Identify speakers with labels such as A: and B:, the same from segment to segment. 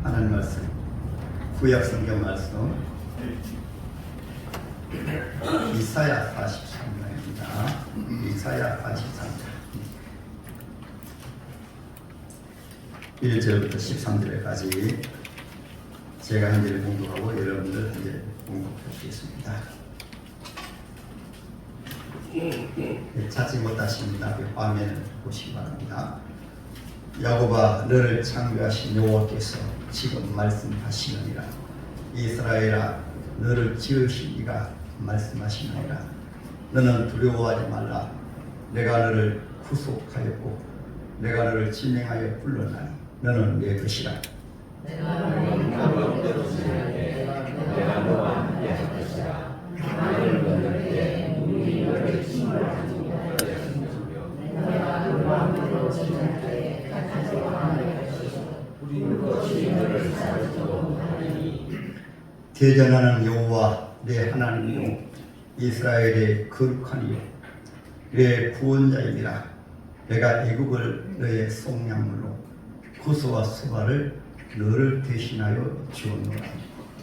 A: 하나님 말씀, 구약 성경 말씀 이사야 43장입니다. 이사야 43장 1절부터 13절까지 제가 한 절 공독하고 여러분들 한 절 공독하시겠습니다. 찾지 못하신 앞에 화면을 보시기 바랍니다. 야곱아, 너를 창조하신 여호와께서 지금 말씀하시느니라. 이스라엘아, 너를 지으신 이가 말씀하시느니라. 너는 두려워하지 말라. 내가 너를 구속하였고 내가 너를 진행하여 불렀나니 너는 내 것이라.
B: 내가 너의 가운데로 지나게 내가 너와 함께 할 것이라. 나를 건널 때 눈이 너를 침몰하지 못하였으며 내가 그 마음으로 지날 때 같이 왕할 것이요 불꽃이 너를 사르도록 하리니.
A: 대전하는 여호와 내 하나님이요 이스라엘의 거룩한 이요 내 구원자이니라. 내가 애굽을 너의 속량물로 구스와 수바를 너를 대신하여 주었노라.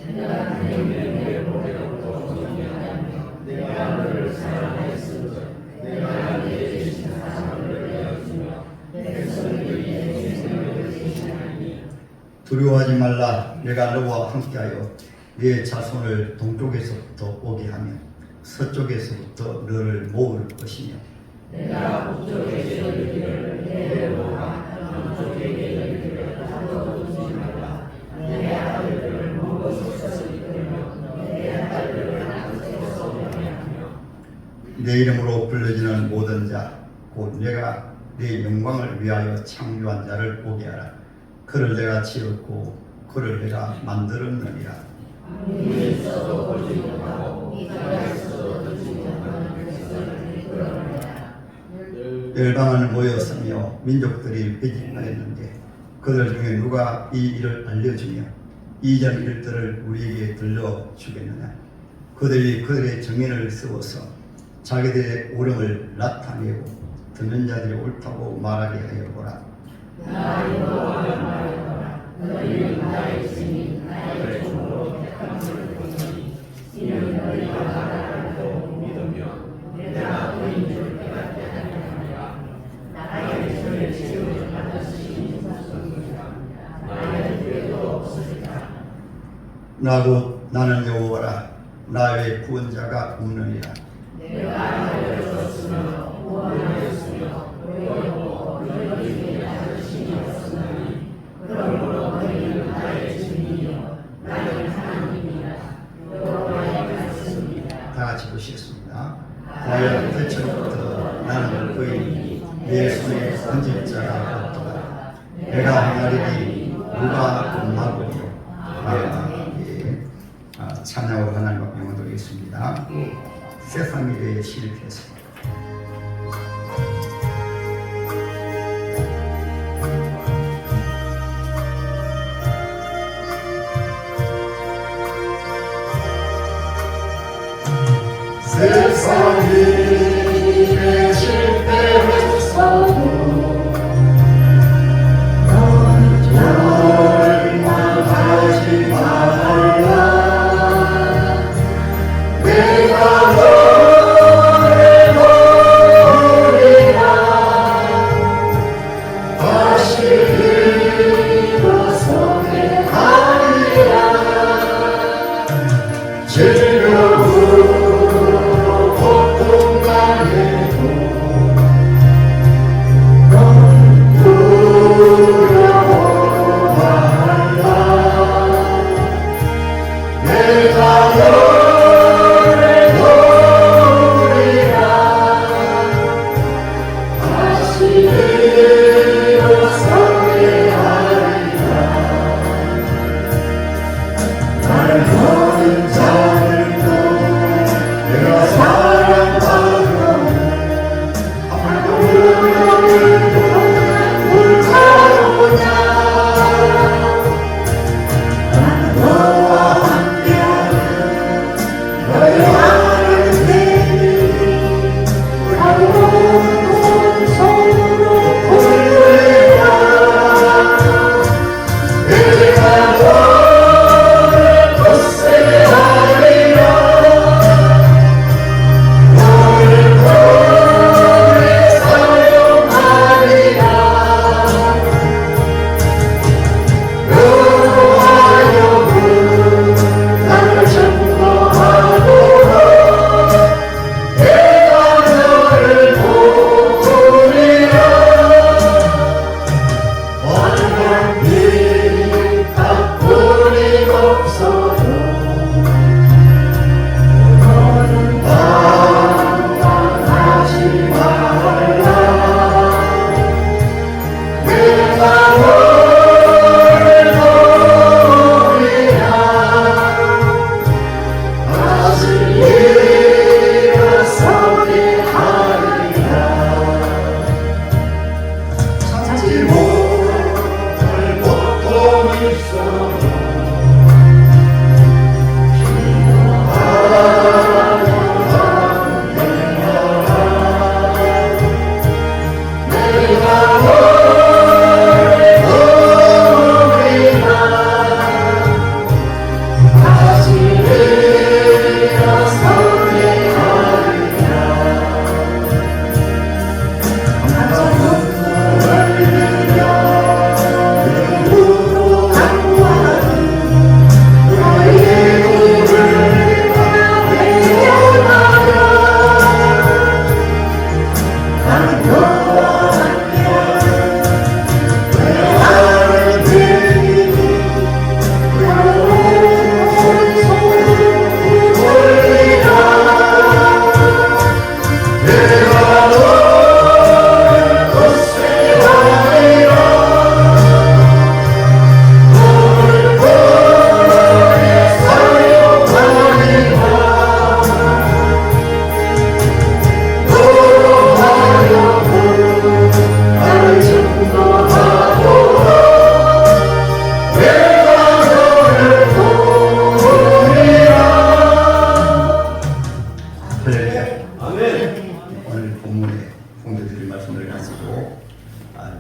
B: 내가 내 명의 보배로부터 건너하며 내가 너를 사랑하였으므로 내가 내 대신 사람을 내어주며 백성들이 내 생명을 대신하니.
A: 두려워하지 말라. 내가 너와 함께하여 네 자손을 동쪽에서부터 오게 하며 서쪽에서부터 너를 모을 것이며
B: 내가 북쪽에서 이르기를 내려오라. 남쪽에게 이르기를 가둬두지마라. 내 아들들을 먼 곳에서 이끌며 내 딸들을 남쪽에서 명하며
A: 내 이름으로 불러지는 모든 자 곧 내가 네 영광을 위하여 창조한 자를 오게 하라. 그를 내가 지었고 그를 내가 만들었느니라.
B: 눈이 있어도 보지 못하고 이가 있어도 듣지 못하는 백성을 이끌어내라.
A: 열방은 모였으며 민족들이 배집하였는데 그들 중에 누가 이 일을 알려주며 이전 일들을 우리에게 들려주겠느냐. 그들이 그들의 정인을 세워서 자기들의 옳음을 나타내고 듣는 자들이 옳다고 말하게 하여 보라.
B: 나 여호와가 말하노라. 너희는 나의 증인 나의 종으로 택함을 보니 이는 너희가 나라고 믿으며 내가 너희 줄 깨닫게 하리라. 나의 죄를 지우지 않으시니 무섭습니다. 나의 죄도 없으리라.
A: 나고 나는 여호와라. 나의 구원자가 없느니라.
B: 내가 알려졌으며 구원하였으며 외우고 너희에게 자존심이 없으니 그러므로 너희는 나의 증인이요 나의 하나님이라. 여호와의 말씀이라.
A: 다 같이 보시겠습니다. 과연 태초부터 나는 그의 내 손에 던질 자가 없도다. 내가 행하리니 누가 금하고요. 찬양으로 하나님 앞에 영원드리겠습니다. 세상 일에 실패해서
C: 세상 일에 실패했어도 넌 절망하지 말라. 내가 너를 도우리라. 다시 일어서게 하리라. 즐거운 폭풍과
A: 오늘 본문에 공개드릴 말씀을 가지고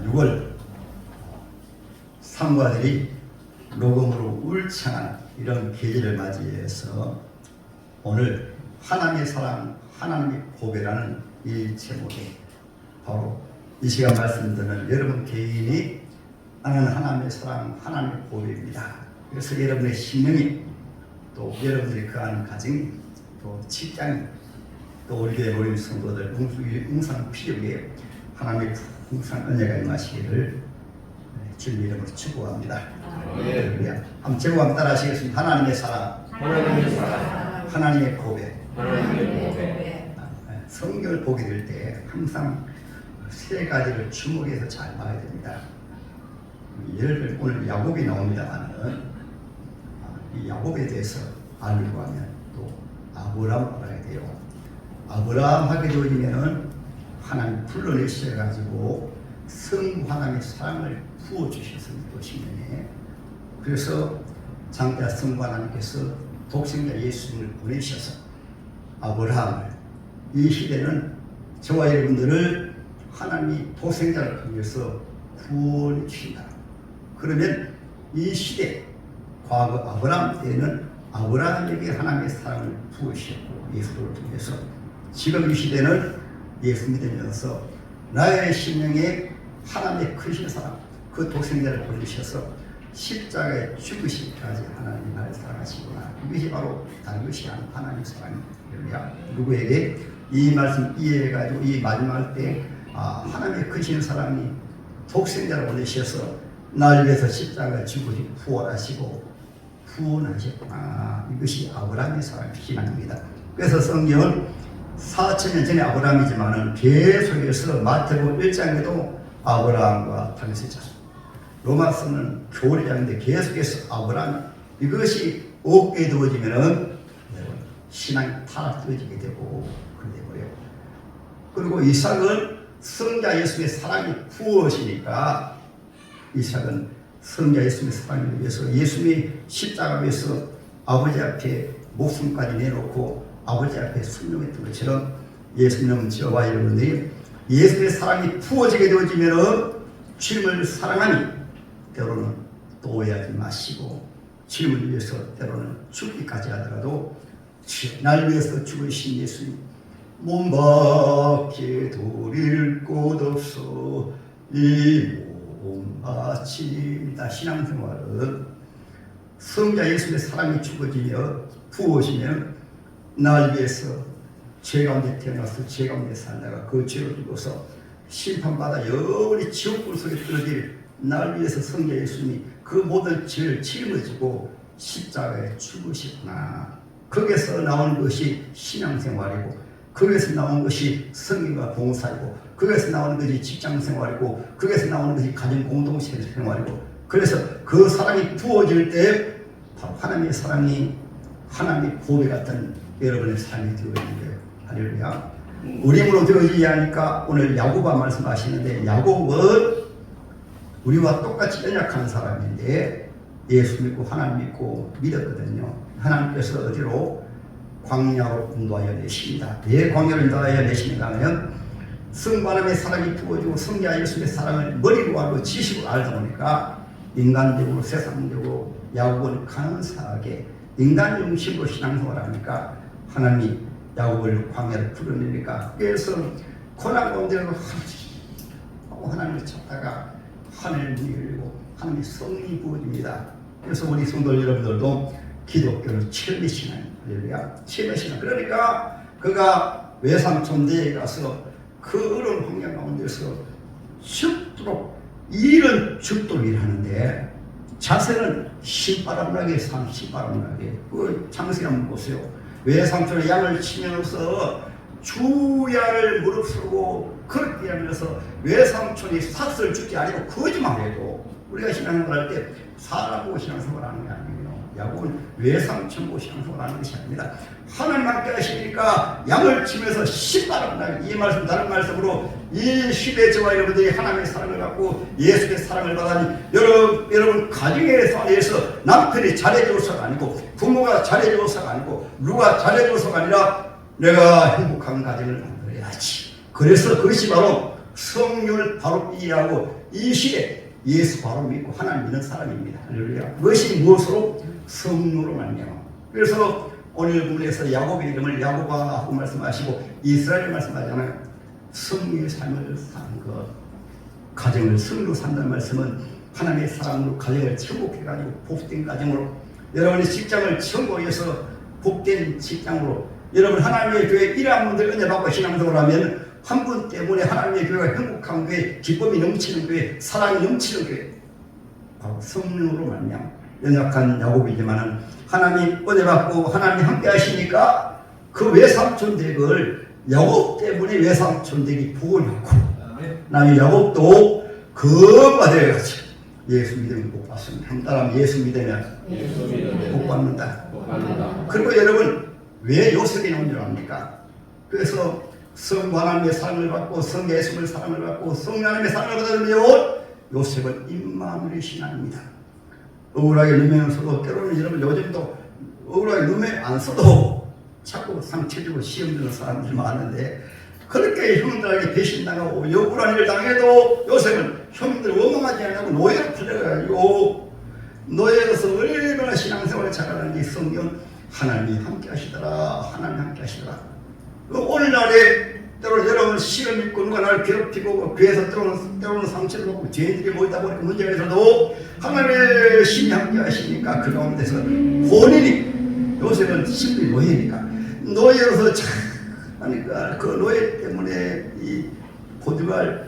A: 6월 상과들이 녹음으로 울창한 이런 계절을 맞이해서 오늘 하나님의 사랑, 하나님의 고백이라는 이 제목이 바로 이 시간 말씀드리는 여러분 개인이 나는 하나님의 사랑, 하나님의 고백입니다. 그래서 여러분의 심령이 또 여러분들이 거하는 가정이 또 직장이 또 우리 교회 모임 성도들 웅상 필요에 하나님의 웅상 은혜가 임하시기를 주님 이름으로 축복합니다. 할렐루야. 한번 제목 한번 따라 하시겠습니다. 하나님의 사랑,
B: 하나님의 사랑,
A: 하나님의 고백.
B: 하나님의 고백.
A: 성경을 보게 될 때 항상 세 가지를 주목해서 잘 봐야 됩니다. 예를 들면 오늘 야곱이 나옵니다만은 이 야곱에 대해서 알고 하면 또 아브라함 알아야 돼요. 아브라함 하게 되면은 하나님 불러내셔가지고 성하나님의 사랑을 부어주셨습니다. 도심에. 그래서 장자 성부 하나님께서 독생자 예수님을 보내셔서 아브라함을 이 시대는 저와 여러분들을 하나님이 독생자를 통해서 구원해 주신다. 그러면 이 시대 과거 아브라함 때에는 아브라함에게 하나님의 사랑을 부으셨고 예수를 통해서 지금 이 시대는 예수 믿으면서 나의 심령에 하나님의 크신 사랑 그 독생자를 보내셔서 십자가에 죽으시기까지 하나님이 나를 사랑하시구나. 이것이 바로 다른 것이 아닌 하나님의 사랑입니다. 누구에게 이 말씀 이해해가지고 이 마지막 때 하나님의 크신 사랑이 독생자를 보내셔서 날 위해서 십자가에 죽으시고 부활하시고 구원하셨구나. 이것이 아브라함의 사랑의 신앙입니다. 그래서 성경은 4,000년 전에 아브라함이지만은 계속해서 마태복음 1장에도 아브라함과 당시자 로마서는 교리장인데 계속해서 아브라함 이것이 없게 되어지면은 신앙이 타락되어지게 되고 그렇게 돼버려요. 그리고 이삭은 성자 예수의 사랑이 부어지니까 이삭은 성자 예수의 사랑을 위해서 예수님이 십자가 위해서 아버지 앞에 목숨까지 내놓고 아버지 앞에 순종했던 것처럼 예수님은 저와 여러분들이 예수의 사랑이 부어지게 되어지면은 주님을 사랑하니 때로는 또 오해하지 마시고 주님을 위해서 때로는 죽기까지 하더라도 날 위해서 죽으신 예수님 몸 밖에 돌릴 곳 없어 이 몸 바칩니다. 신앙생활은 성자 예수의 사랑이 죽어지며 부어지면 날 위해서 죄 가운데 태어나서 죄 가운데 살다가 그 죄를 죽어서 심판받아 영원히 지옥불 속에 떨어질 날 위해서 성자 예수님이 그 모든 죄를 짊어지고 십자가에 죽으셨구나. 거기에서 나온 것이 신앙생활이고 거기에서 나온 것이 성경과 봉사이고 거기에서 나오는 것이 직장생활이고 거기에서 나오는 것이 가정공동체 생활이고 그래서 그 사랑이 부어질 때 바로 하나님의 사랑이 하나님의 고백 같은 여러분의 삶이 되어 있는 거예요. 할렐루야. 우리 힘으로 되어지지 않으니까 오늘 야곱아 말씀하시는데 야곱은 우리와 똑같이 연약한 사람인데 예수 믿고 하나님 믿고 믿었거든요. 하나님께서 어디로? 광야로 인도하여 내십니다. 왜 광야로 인도하여 내십니까 하면 성바람의 사랑이 부어지고 성자 예수의 사랑을 머리로 알고 지식으로 알다 보니까 인간적으로 세상적으로 야곱은 간사하게 인간 중심으로 신앙생활을 하니까 하나님이 야곱을 광야로 풀어내니까 그래서 고난 가운데로 하나님을 찾다가 하늘 문이 열리고 하나님의 성령이 부어집니다. 그래서 우리 성도 여러분들도 기독교를 체험의 신앙, 할렐루야, 체험의 신앙. 그러니까 그가 외삼촌대에 가서 그 어려운 환경 가운데서 죽도록 일은 죽도록 일하는데 자세는 신바람나게 신바람나게. 그 장세를 한번 보세요. 외삼촌의 양을 치면서 주야를 무릅쓰고 그렇게 하면서 외삼촌이 삭슬 죽지 아니고 거짓말해도 우리가 신앙생활 할 때 사람보고 신앙생활 하는 게 아니에요. 야곱은 외삼촌 보고 신앙생활 하는 것이 아닙니다. 하나님 함께 하시니까 양을 치면서 신바람나게. 이 말씀 다른 말씀으로 이 시대의 저와 여러분들이 하나님의 사랑을 받고 예수의 사랑을 받아니 여러분 가정에서 남편이 잘해줘서가 아니고 부모가 잘해줘서가 아니고 누가 잘해줘서가 아니라 내가 행복한 가정을 만들어야지. 그래서 그것이 바로 성령을 바로 이해하고 이 시대 예수 바로 믿고 하나님 믿는 사람입니다. 할렐루야. 그것이 무엇으로? 성령으로 말미암아. 그래서 오늘 본문에서 야곱의 이름을 야곱아 하고 말씀하시고 이스라엘 말씀하잖아요. 성령의 삶을 사는 것, 가정을 성령으로 산다는 말씀은 하나님의 사랑으로 가정을 천국해가지고 복된 가정으로, 여러분의 직장을 천국에서 복된 직장으로, 여러분 하나님의 교회 일하는 분들 은혜 받고 신앙생활을 하면 한 분 때문에 하나님의 교회가 행복한 교회, 기쁨이 넘치는 교회, 사랑이 넘치는 교회, 바로 성령으로 말미암아. 연약한 야곱이지만은 하나님 은혜 받고 하나님 함께 하시니까 그 외삼촌 댁을 야곱 때문에 외삼촌 댁이 복을 받고 나는 야곱도 그가 되어가지고 예수 믿으면 복 받습니다. 한 사람 예수 믿으면 복 받는다. 그리고 여러분 왜 요셉이 나온 줄 압니까? 그래서 성 하나님의 사랑을 받고 성 예수의 사랑을 받고 성 하나님의 사랑을 받으면 요셉은 임마누엘의 신앙입니다. 억울하게 누면서도 때로는 여러분 요즘도 억울하게 누면 안 써도 자꾸 상처 주고 시험 주는 사람들이 많은데 그렇게 형들에게 배신당하고 억울한 일을 당해도 요셉은 형들 원망하지 않고 노예로 풀려가지고 노예로서 얼마나 신앙생활을 잘하는지 성경 하나님이 함께 하시더라. 하나님 함께 하시더라. 오늘날에 때로 여러분 시험 있고 누가 나를 괴롭히고 교회에서 때로는 상처를 받고 죄인들이 모이다 보니까 문제가 있어도 하나님의 신이 함께 하시니까 그 가운데서 본인이 요셉은 신비 노예니까 노예로서 참 하니까 그 노예 때문에 이 포르투갈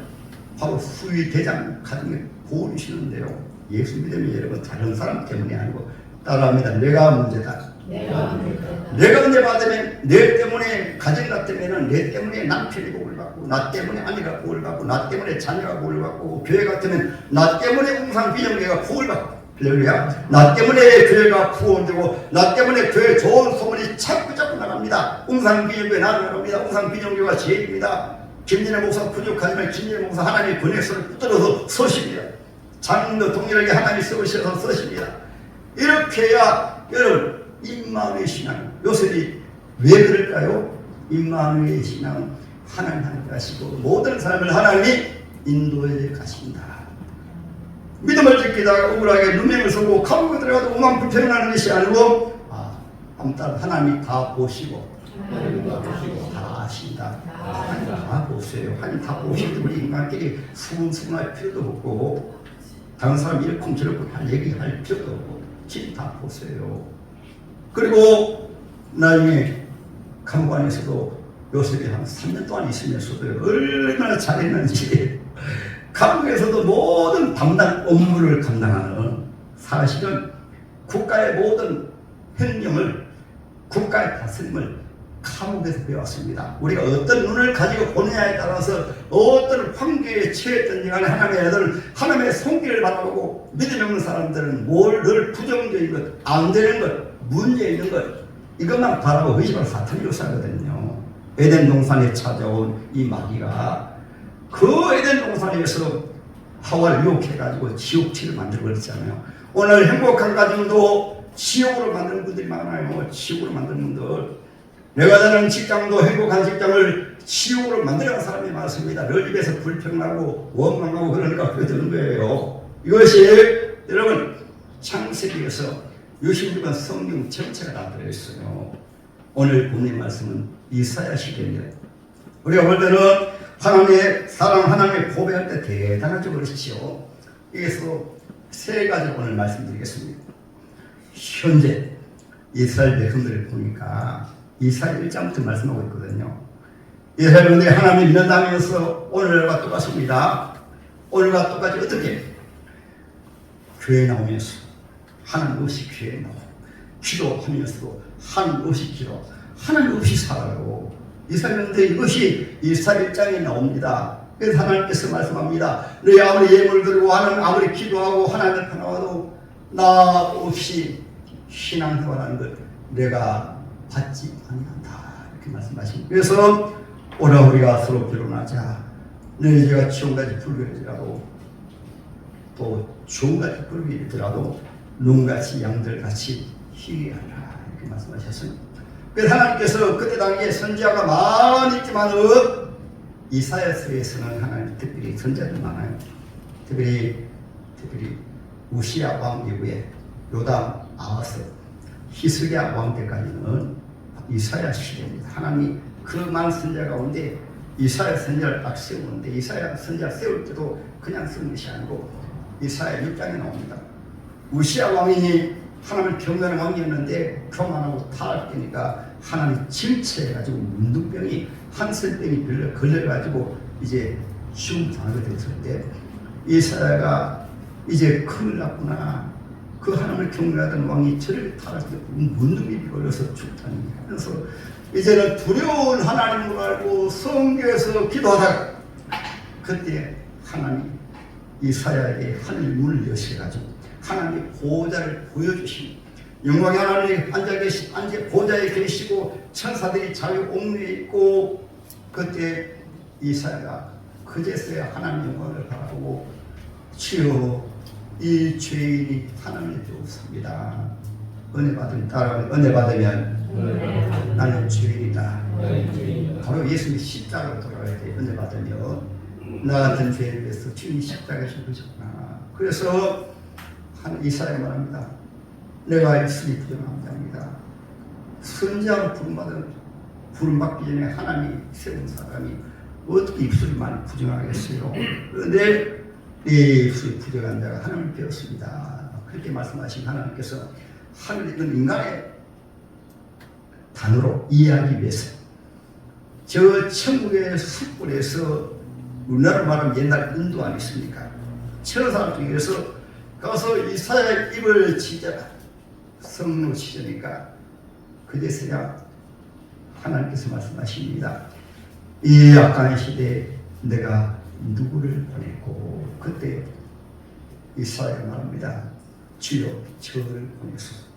A: 바로 수위 대장 가정에 보호를 주시는데요. 예수 믿으면 여러분 다른 사람 때문이 아니고 따라합니다. 내가 문제다. 내가 은혜 받으면 내 때문에 가정가 때문에는 내 때문에 남편이 복을 받고 나 때문에 아내가 복을 받고 나 때문에 자녀가 복을 받고 교회 같으면 나 때문에 웅상 비정교회가 복을 받고 할렐루야. 나 때문에 교회가 구원되고 나 때문에 교회 좋은 소문이 자꾸 나갑니다. 웅상 비정교회 나갑니다. 웅상 비정교회가 죄입니다. 김진애 목사 부족하지만 김진애 목사 하나님의 권역선을 붙들어서 서십니다. 장로 동일하게 하나님이 세우셔서 서십니다. 이렇게 해야 여러분 임마누엘 신앙, 요셉이 왜 그럴까요? 임마누엘 신앙은 하나님 함께 하시고 모든 사람을 하나님이 인도해 가신다. 믿음을 지키다가 억울하게 누명을 쓰고 감옥에 들어가도 오만 불평하는 것이 아니고 아무튼 하나님이 다 보시고 다 아신다. 하나님 다 보세요. 하나님 다 보시고 우리 인간끼리 수근수근할 필요도 없고 다른 사람 일콩저렇고 할 얘기할 필요도 없고 지금 다 보세요. 그리고 나중에 감옥 안에서도 요셉이 한 3년 동안 있으면서도 얼마나 잘했는지 감옥에서도 모든 담당 업무를 감당하는 사실은 국가의 모든 행령을 국가의 다스림을 감옥에서 배웠습니다. 우리가 어떤 눈을 가지고 보느냐에 따라서 어떤 환경에 처했든지 간에 하나님의 애들은 하나님의 손길을 바라보고 믿음 없는 사람들은 늘 부정적인 것, 안 되는 것, 문제 있는 것 이것만 바라고 의심을 사탄이 요사하거든요. 에덴 동산에 찾아온 이 마귀가 그 에덴 동산에서 하와를 유혹해가지고 지옥치를 만들어 버렸잖아요. 오늘 행복한 가정도 지옥으로 만드는 분들이 많아요. 지옥으로 만드는 분들. 내가 다니는 직장도 행복한 직장을 지옥으로 만들어간 사람이 많습니다. 늘 입에서 불평나고 원망하고 그러니까 그게 되는 거예요. 이것이 여러분 창세기에서 66권 성경 전체가 다 들어있어요. 오늘 본의 말씀은 이사야 시대입니다. 우리가 볼 때는 하나님의 사랑, 하나님의 고백할 때 대단하죠. 그렇지요. 여기서 세 가지 오늘 말씀드리겠습니다. 현재 이스라엘 백성들을 보니까 이사야 1장부터 말씀하고 있거든요. 이스라엘 백성들이 하나님을 믿는다면서 오늘과 똑같습니다. 오늘과 똑같이 어떻게? 교회 나오면서 하나님 없이 교회 나오고 기도하면서도 하나님 없이 기도, 하나님 없이 살아요. 이스라엘 백성들이 이것이 이사야 1장에 나옵니다. 그래서 하나님께서 말씀합니다. 너희 아무리 예물 들고 하나님 아무리 기도하고 하나님 앞에 나와도 나 없이 신앙생활하는 것 내가 받지 아니한다. 이렇게 말씀하십니다. 그래서 오라 우리가 서로 결혼하자. 너희 죄가 지옥까지 불결이더라도 또 주홍같이 불결이더라도 눈같이 양들같이 희귀하라. 이렇게 말씀하셨습니다. 그래서 하나님께서 그때 당시에 선지자가 많이 있지만은 이사야서에서는 하나님 특별히 선지자들 많아요. 특별히 우시야 왕 이후에 요담, 아하스, 히스기야 왕 때까지는 이사야 시대입니다. 하나님이 그 많은 선지자 가운데 이사야 선지자를 딱 세우는데 이사야 선지자 세울 때도 그냥 쓰는 것이 아니고 이사야 6장에 나옵니다. 우시야 왕이 하나님을 경배하는 왕이었는데 교만하고 타락되니까 하나님 침체해가지고 문둥병이 한센병이 걸려가지고 이제 죽음당하게 됐을 때 이사야가 이제 큰일 났구나. 그 하나님을 경배하던 왕이 저렇게 타락해서 문둥병이 걸려서 죽다니. 그래서 이제는 두려운 하나님을 알고 성경에서 기도하다가 그때 하나님 이사야에게 하늘 문을 여셔가지고 하나님의 보호자를 보여주시니 영광의 하나님이 앉아 보호자에 계시고 천사들이 자기 옥내에 있고 그때 이사야가 그제서야 하나님 영광을 바라보고 주여 이 죄인이 하나님의 주옵습니다. 은혜 받으면 따라하면 은혜 받으면 나는 죄인이다. 바로 예수님이 십자가로 돌아가야 돼. 은혜 받으면 나 같은 죄인을 위해서 주님이 십자가에 죽으셨구나. 그래서 이사야 말합니다. 내가 입술이 부정한 자입니다. 선지자로 부름받기 전에 하나님이 세운 사람이 어떻게 입술이 많이 부정하겠어요. 그런데 이 입술이 부정한 자가 하나님을 배웠습니다. 그렇게 말씀하신 하나님께서 하늘에 있는 인간의 단어로 이해하기 위해서 저 천국의 숯불에서 우리나라로 말하면 옛날 인도 아니겠습니까? 천사를 중에서 가서 이사야 입을 치자라. 성로 치자니까 그제서야 하나님께서 말씀하십니다. 이 악한 시대에 내가 누구를 보냈고 그때 이사야가 말합니다. 주여 저를 보내소서.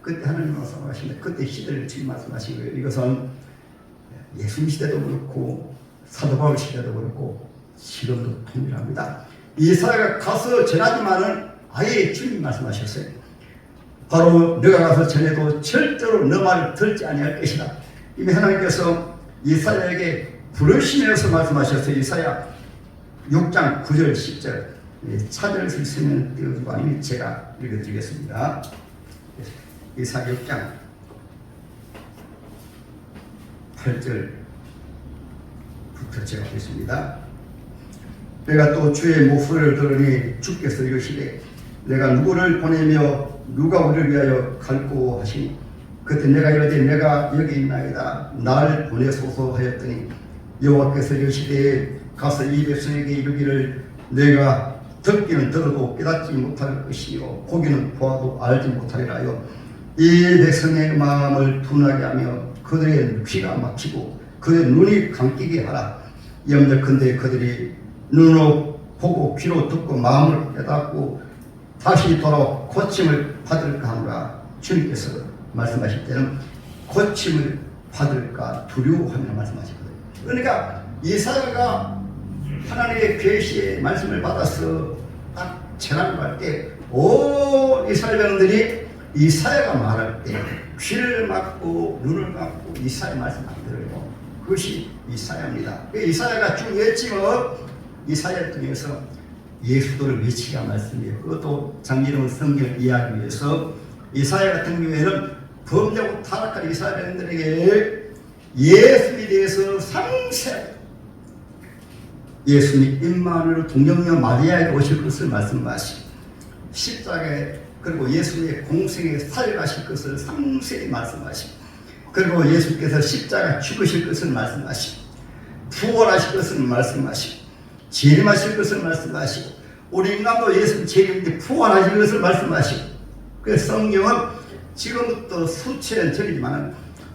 A: 그때 하나님 말씀하십니다. 그때 시대를 지금 말씀하신 거예요. 이것은 예수님 시대도 그렇고 사도 바울 시대도 그렇고 지금도 동일합니다. 이사야가 가서 전하지만은 아예 주님 말씀하셨어요. 바로 너가 가서 전해도 절대로 너 말을 듣지 아니할 것이다. 이미 하나님께서 이사야에게 부르시면서 말씀하셨어요. 이사야 6장 9절 10절 찾을 수 있으면 띄워주고 아니면 제가 읽어드리겠습니다. 이사야 6장 8절부터 제가 보겠습니다. 내가 또 주의 목소리를 들으니 주께서 이르시되 내가 누구를 보내며 누가 우리를 위하여 갈고 하시니 그때 내가 이르되 내가 여기 있나이다 날 보내소서 하였더니 여호와께서 이르시되 가서 이 백성에게 이르기를 내가 듣기는 들어도 깨닫지 못할 것이요 보기는 보아도 알지 못하리라 하여 이 백성의 마음을 둔하게 하며 그들의 귀가 막히고 그들의 눈이 감기게 하라. 염려컨대 그들이 눈으로 보고 귀로 듣고 마음을 깨닫고 다시 돌아와 고침을 받을까 하노라. 주님께서 말씀하실 때는 고침을 받을까 두려워하며 말씀하시거든요. 그러니까 이사야가 하나님의 계시의 말씀을 받아서 딱 재난을 할 때 온 이스라엘 백성들이 이사야가 말할 때 귀를 막고 눈을 막고 이사야 말씀 안 들어요. 그것이 이사야입니다. 이사야가 쭉 외치고 이사야를 통해서 예수도를 외치게 한 말씀이에요. 그것도 장기로운 성경을 이해하기 위해서 이사야 같은 경우에는 범죄하고 타락한 이스라엘 백성들에게 예수에 대해서 상세하게 예수님 임마누엘 동정녀 마리아에게 오실 것을 말씀하시고 십자가에 그리고 예수님의 공생에 살아가실 것을 상세히 말씀하시고 그리고 예수께서 십자가에 죽으실 것을 말씀하시고 부활하실 것을 말씀하시고 재림하실 것을 말씀하시고 우리 인간도 예수님 재림인데 부활하실 것을 말씀하시고 그래서 성경은 지금부터 수천 년 전이지만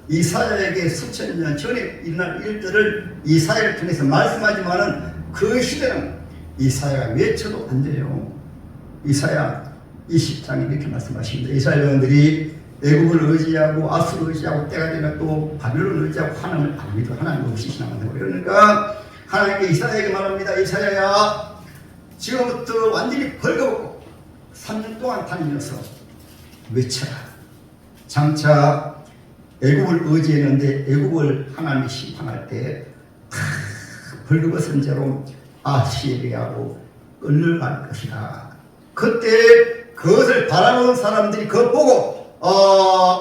A: 이사야에게 수천 년 전에 일어날 일들을 이사야를 통해서 말씀하지만 그 시대는 이사야가 외쳐도 안 돼요. 이사야 20장에 이렇게 말씀하십니다. 이스라엘 백성들이 애굽을 의지하고 아수를 의지하고 때가 되면 또 바벨론을 의지하고 하나님을 안 믿어 하나님 없이 신앙한다고 그러니까 하나님께 이사야에게 말합니다. 이사야야 지금부터 완전히 벌거벗고 3년 동안 다니면서 외쳐라. 장차 애굽을 의지했는데 애굽을 하나님이 심판할 때 벌거벗은 자로 아시리아로 끌려갈 것이다. 그때 그것을 바라보는 사람들이 그것 보고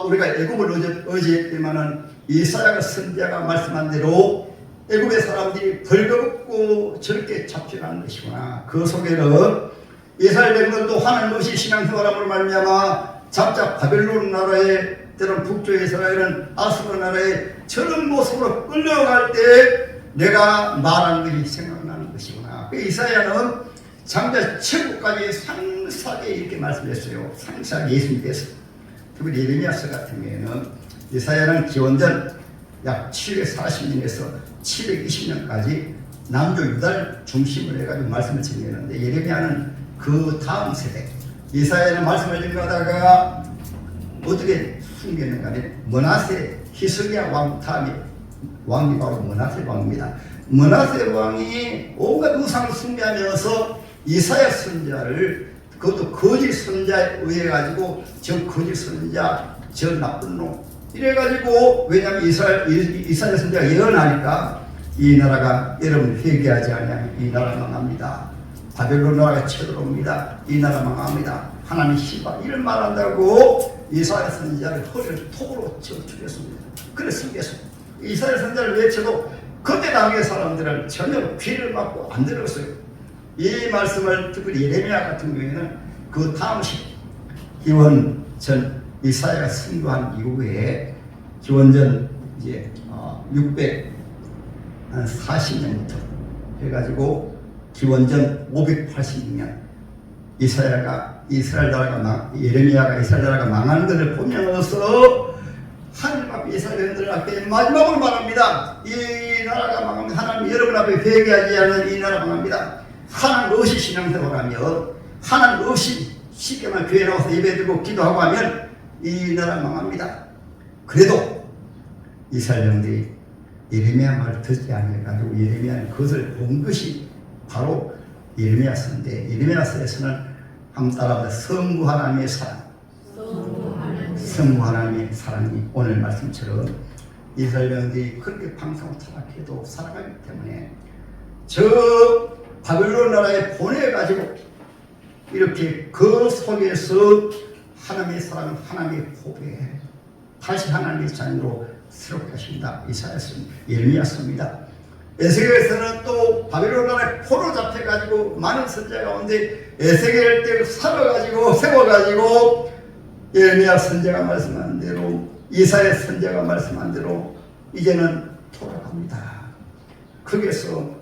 A: 우리가 애굽을 의지했지만은 이사야가 선지자가 말씀한 대로 애굽의 사람들이 벌거벗고 저렇게 잡혀가는 것이구나. 그 속에는 이스라엘 백성들도 하나님 없이 신앙생활함으로 말미암아 잡자 바벨론 나라에 때론 북쪽 이스라엘은 아수르 나라에 저런 모습으로 끌려갈 때 내가 말한 것이 생각나는 것이구나. 그 이사야는 장자 최고까지 상세하게 이렇게 말씀했어요. 상세하게 예수님께서. 특히 예레미야서 같은 경우에는 이사야는 기원전 약 740년에서 720년까지 남조 유다를 중심으로 해가지고 말씀을 전했는데 예레미야는 그 다음 세대 이사야는 말씀을 전하다가 어떻게 숨겼는가 하면 머나세 히스기야 왕 다음에 왕이 바로 머나세 왕입니다. 머나세 왕이 온갖 우상을 숭배하면서 이사야 선지자를 그것도 거짓 선지자에 의해 가지고 저 거짓 선지자 저 나쁜 놈 이래 가지고 왜냐하면 이사야 선지자가 예언하니까 이 나라가 여러분 회개하지 않으면 이 나라 망합니다. 바벨론 나라가 쳐들어옵니다. 이 나라 망합니다. 하나님 심판 이런 말한다고 이사야 선지자를 허리를 톡으로 죽였습니다. 그래서 이사야 선지자를 외쳐도 그때 당의 사람들은 전혀 귀를 막고 안 들었어요. 이 말씀을 특히 예레미야 같은 경우에는 그 다음 기원전 이사야가 승부한 이후에 기원전 이제 640년부터 해가지고 기원전 586년 이사야가 이스라엘 나라가 예레미야가 이스라엘 나라가 망하는 것을 보면서 하나님 앞에 이스라엘들 앞에 마지막으로 말합니다. 이 나라가 망합니다. 하나님 여러분 앞에 회개하지 않는 이 나라 망합니다. 하나님 없이 신앙생활하며 하나님 없이 쉽게만 교회 나와서 예배드리고 기도하고 하면 이 나라 망합니다. 그래도 이스라엘 백성들이 예레미야 말을 듣지 않아가지고 예레미야는 그것을 본 것이 바로 예레미야서인데 예레미야서에서는 한번 따라합니다. 성부 하나님의 사랑 성부 하나님의 사랑이 오늘 말씀처럼 이스라엘 백성들이 그렇게 방탕하고 타락해도 살아가기 때문에 저 바벨론 나라에 보내가지고 이렇게 그 속에서 하나님의 사랑은 하나님의 보배 다시 하나님의 자녀로 새롭게 하신다. 이사야서입니다. 예레미야서입니다. 에스겔에서는 또 바벨론 나라에 포로 잡혀가지고 많은 선지자 가운데 에스겔 때 살아가지고 세워가지고 예레미야 선지자가 말씀한 대로 이사야 선지자가 말씀한 대로 이제는 돌아갑니다. 거기에서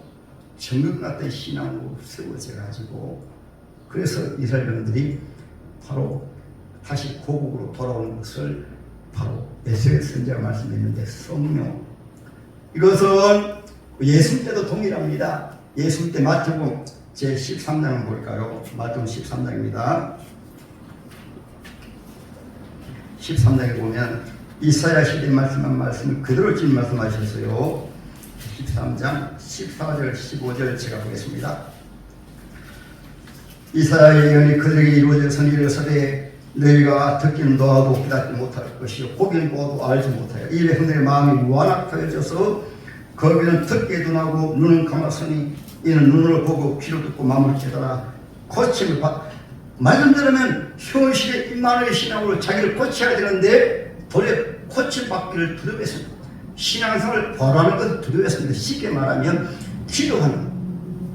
A: 정금 같은 신앙으로 세워져 가지고 그래서 이스라엘 백성들이 바로 다시 고국으로 돌아오는 것을 바로 에스겔 선지자가 말씀했는데 성령 이것은 예수님 때도 동일합니다. 예수님 때 마태복음 제 13장을 볼까요? 마태복음 13장입니다. 13장에 보면 이사야 시대에 말씀한 말씀을 그대로 지금 말씀하셨어요. 13장 14절 15절 제가 보겠습니다. 이사야의 예언이 그들에게 이루어져서 이르시되 너희가 듣기는 노하고 깨닫지 못할 것이요 보기는 보아도 알지 못하여 이 백성들의 마음이 완악하여져서 거기는 듣기도 나고 눈은 감았으니 이는 눈으로 보고 귀로 듣고 마음을 깨달아 고침을 받 말씀 들으면 현실의 임만의 신앙으로 자기를 고쳐야 되는데 도리어 고침받기를 두려워했습니다. 신앙생활을 벌하는 것을 두려워했습니다. 쉽게 말하면 기도하는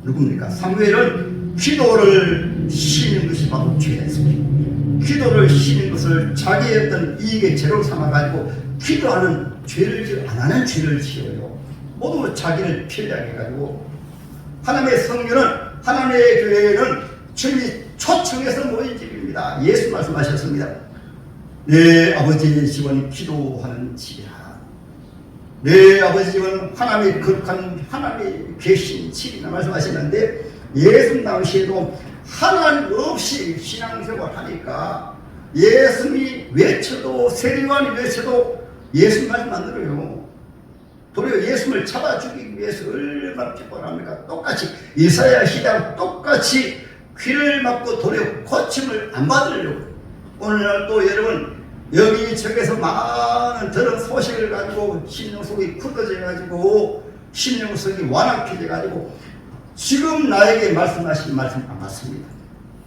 A: 누굽니까? 사무엘은 기도를 쉬는 것이 바로 죄였습니다. 기도를 쉬는 것을 자기의 어떤 이익의 재료로 삼아가지고 기도하는 죄를 안 하는 죄를 지어요. 모두 자기를 편리하게 해가지고 하나님의 성전은 하나님의 교회는 주님이 초청해서 모인 집입니다. 예수 말씀하셨습니다. 내 아버지의 집은 기도하는 집이라. 내 아버지 집은 하나님의 거룩한 하나님이 계신 집이라 말씀하셨는데 예수 당시에도 하나님 없이 신앙생활 하니까 예수님이 외쳐도 세리요한이 외쳐도 예수 말씀 안 들어요. 도리어 예수님을 잡아 죽이기 위해서 얼마나 기뻐합니까? 똑같이 이사야 시대와 똑같이 귀를 막고 도리어 고침을 안 받으려고. 오늘날 또 여러분 여기저기서 많은 더러운 소식을 가지고 심령 속이 굳어져 가지고 심령 속이 완악해져 가지고 지금 나에게 말씀하신 말씀 안 맞습니다.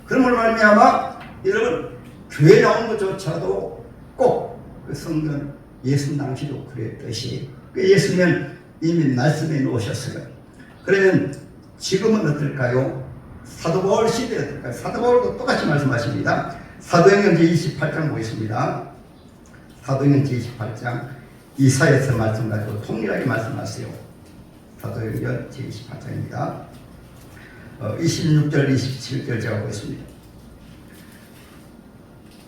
A: 그러므로 말미암아 여러분 교회 나온 것조차도 꼭 그 성경 예수 당시도 그랬듯이 그 예수님은 이미 말씀해 놓으셨어요. 그러면 지금은 어떨까요? 사도 바울 시대에 어떨까요? 사도 바울도 똑같이 말씀하십니다. 사도행전 제28장 보겠습니다. 사도행전 제28장 이사야서 말씀 가지고 통일하게 말씀하세요. 사도행전 제28장입니다. 26절 27절 제가 보겠습니다.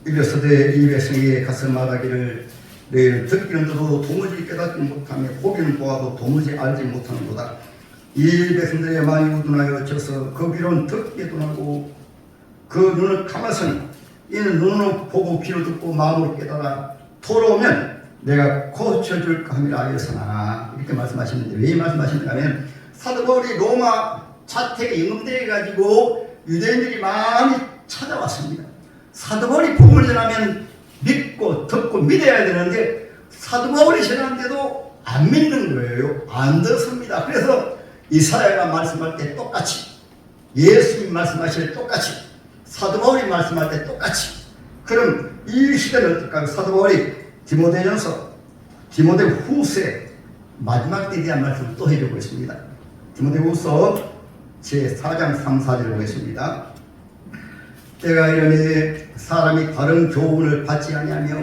A: 이르시되 이 백성에게 가서 말하기를 너희는 듣기는 들어도 도무지 깨닫지 못하며 보기는 보아도 도무지 알지 못하는도다. 이 백성들의 마음이 우둔하여 져서 그 귀로는 듣기도 나고 그 눈을 감아서니 이는 눈으로 보고 귀로 듣고 마음으로 깨달아 돌아오면 내가 고쳐줄까 함이라 하였으나 이렇게 말씀하시는데 왜 말씀하시는가 하면 사도 바울이 로마 자택에 영업되어 가지고 유대인들이 많이 찾아왔습니다. 사도 바울이 복음을 전하면 믿고 듣고 믿어야 되는데 사도 바울이 전하는데도 안 믿는 거예요. 안 듣습니다. 그래서 이사야가 말씀할 때 똑같이 예수님 말씀하실 때 똑같이 사도 바울이 말씀할 때 똑같이 그럼 이 시대는 어떨까요? 사도 바울이 디모데전서 디모데 후서에 마지막 때에 대한 말씀을 또 해주고 있습니다. 디모데 후서 제4장 3, 4절 보겠습니다. 때가 이르니 사람이 다른 교훈을 받지 아니하며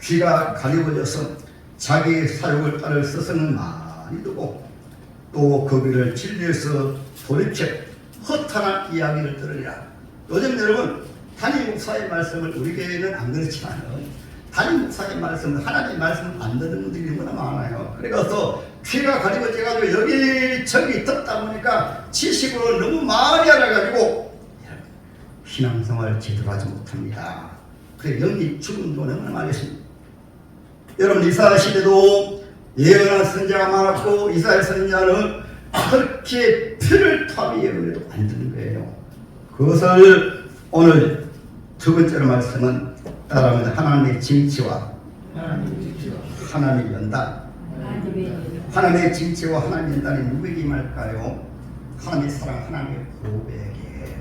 A: 귀가 가리워져서 자기 사욕을 따를 스승을 많이 두고 또 그 귀를 진리에서 돌이켜 허탄한 이야기를 들으리라. 요즘 여러분 담임 목사의 말씀을 우리 교회는 안 그렇지만 담임 목사의 말씀을 하나님의 말씀을 안 듣는 분들이 너무나 많아요. 그래서 귀가 가리워져가지고 여기저기 듣다 보니까 지식으로 너무 많이 알아가지고 신앙생활을 제대로 하지 못합니다. 그래 영이 죽음도 너무나 많이 했습니다. 여러분 이사야 시대도 예언한 선자가 많았고 이사야 선자는 그렇게 피를 토하며 예언을 해도 안 듣는 거예요. 그것을 오늘 두 번째로 말씀은 따라하면 하나님의 징치와 하나님의 연단. 하나님의 징치와 하나님의 연단이 누구에게 임할까요? 하나님의 사랑, 하나님의 고백에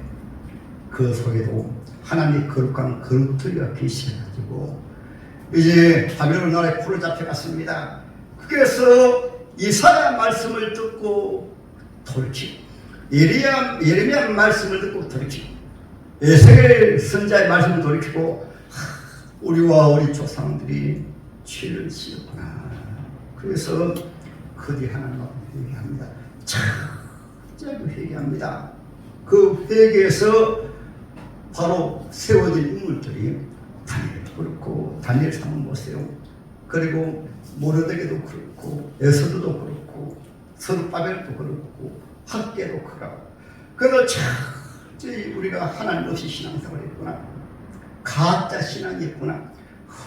A: 그 속에도 하나님의 거룩한 거룩들이가 계셔가지고 이제 바벨론 나라에 풀을 잡혀갔습니다. 그래서 이사야 말씀을 듣고 돌이키고 예레미야 말씀을 듣고 돌이키고 에스겔 선자의 말씀을 돌이키고 우리와 우리 조상들이 죄를 지었구나. 그래서 그들이 하나님 앞에 회개합니다. 철저하게 회개합니다. 그 회개에서 바로 세워진 인물들이 다니엘도 그렇고 다니엘 상은 보세요. 그리고 모르드게도 그렇고 에스더도 그렇고 서룹바벨도 그렇고 학계도 그렇고 그래서 철저히 우리가 하나님 없이 신앙생활을 했구나. 가짜 신앙이 있구나.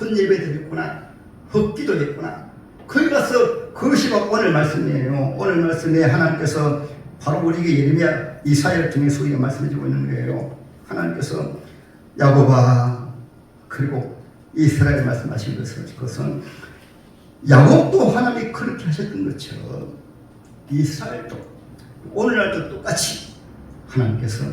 A: 헛예배 드렸구나. 헛기도 했구나. 거기 가서 그것이 바로 오늘 말씀이에요. 오늘 말씀에 하나님께서 바로 우리에게 예레미야 이사야를 통해서 우리가 말씀해 주고 있는 거예요. 하나님께서 야곱아, 그리고 이스라엘 말씀하신 것은 야곱도 하나님이 그렇게 하셨던 것처럼 이스라엘도 오늘날도 똑같이 하나님께서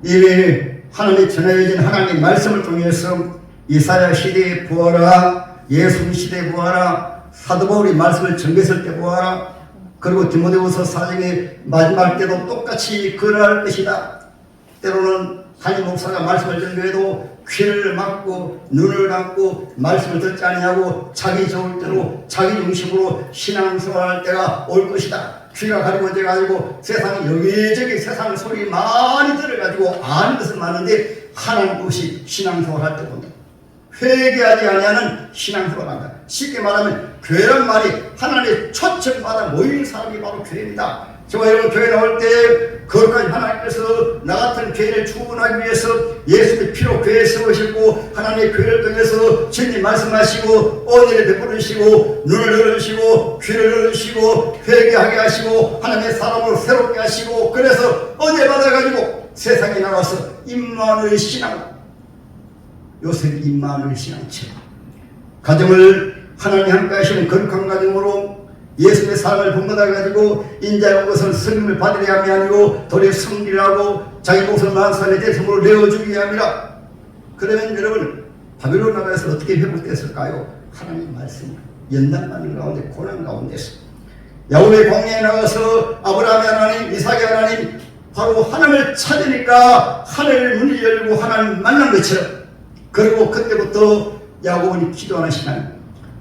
A: 이미 하나님이 전해진 하나님의 말씀을 통해서 이사야 시대에 보아라, 예수 시대에 보아라, 사도 바울이 말씀을 전했을 때 보아라, 그리고 디모데후서 4장의 마지막 때도 똑같이 그러할 것이다. 때로는 담임 목사가 말씀을 전해도 귀를 막고 눈을 감고 말씀을 듣지 아니하고 자기 좋을 대로 자기 중심으로 신앙생활할 때가 올 것이다. 귀가 가리고져가지고 세상 여기저기 세상 소리 많이 들어가지고 아는 것은 많은데 하나님 없이 신앙생활할 때 본다. 회개하지 아니하는 신앙생활한다. 쉽게 말하면 교회란 말이 하나님의 초청받아 모이는 사람이 바로 교회입니다. 저와 여러분 교회 나올 때 거기까지 하나님께서 나 같은 교회를 구원하기 위해서 예수의 피로 교회에 세우시고 하나님의 교회를 통해서 진리 말씀하시고 은혜를 베풀으시고 눈을 열으시고 귀를 열으시고 회개하게 하시고 하나님의 사람으로 새롭게 하시고 그래서 은혜 받아가지고 세상에 나와서 임마누엘 신앙, 요새 임마누엘 신앙처럼 가정을 하나님 함께 하시는 거룩한 가정으로 예수의 사랑을 본받아가지고 인자의 것을 성령을 받으려 함이 아니고 도리어 성리라고 자기 목숨을 만사의 대성으로 내어주기 함이라. 그러면 여러분 바벨론 나라에서 어떻게 회복됐을까요? 하나님 말씀 연단받는 가운데 고난 가운데서 야곱의 광야에 나가서 아브라함의 하나님, 이삭의 하나님 바로 하나님을 찾으니까 하늘 문이 열리고 하나님 만난 것처럼 그리고 그때부터 야곱은 기도하는 시간.